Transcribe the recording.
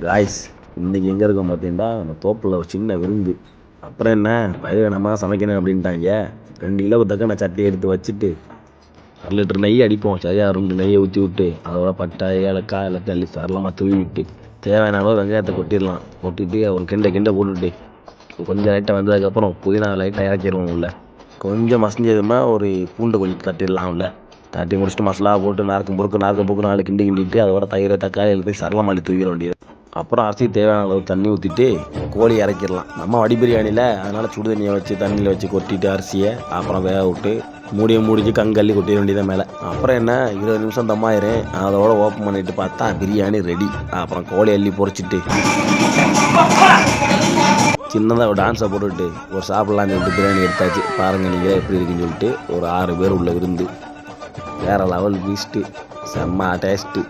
Guys, இன்றைக்கி எங்கே இருக்கோம் பார்த்தீங்கன்னா, அந்த தோப்பில் ஒரு சின்ன விருந்து. அப்புறம் என்ன பயிர் நம்ம தான் சமைக்கணும் அப்படின்ட்டாங்க. 2 கிலோ தக்க சட்டியை எடுத்து வச்சுட்டு 1 லிட்டர் நெய் அடிப்போம். சரியாக 2 நெய்யை ஊற்றி விட்டு அதோட பட்டை ஏலக்காய் எல்லாத்தையும் அள்ளி சரளமாக தூவி விட்டு தேவையான அளவு வெங்காயத்தை கொட்டிடலாம். கொட்டிட்டு ஒரு கிண்டை போட்டுவிட்டு கொஞ்சம் லைட்டாக வந்ததுக்கப்புறம் புதினா லைட்டாக இறக்கிடுவோம். உள்ள கொஞ்சம் மசிஞ்சதுமா ஒரு பூண்டு கொஞ்சம் தட்டிடலாம். உள்ள தட்டி முடிச்சுட்டு மசாலா போட்டு நாக்கு பொறுக்கு 4 கிண்டிட்டு அதோட தயிர் தக்காளி எல்லாத்தையும் சரளமாக அள்ளி தூவிட வேண்டியது. அப்புறம் அரிசி தேவையான அளவு தண்ணி ஊற்றிட்டு கோழி இறக்கிடலாம். நம்ம வடி பிரியாணியில் அதனால் சுடு தண்ணியை வச்சு தண்ணியில் வச்சு கொட்டிட்டு அரிசியை அப்புறம் வேக விட்டு மூடிச்சு கங்கல்லி கொட்டிட வேண்டியதை மேலே. அப்புறம் என்ன 20 நிமிஷம் தம்மாயிரும். அதோட ஓப்பன் பண்ணிட்டு பார்த்தா பிரியாணி ரெடி. அப்புறம் கோழி அள்ளி பொரிச்சிட்டு சின்னதாக ஒரு டான்ஸை போட்டுவிட்டு ஒரு சாப்பிட்லான்னு சொல்லிட்டு பிரியாணி எடுத்தாச்சு. பாருங்கள் நீங்களே எப்படி இருக்குன்னு சொல்லிட்டு. ஒரு 6 பேர் உள்ள விருந்து. வேறு லெவல் பீஸ்ட்டு, செம்ம டேஸ்ட்டு.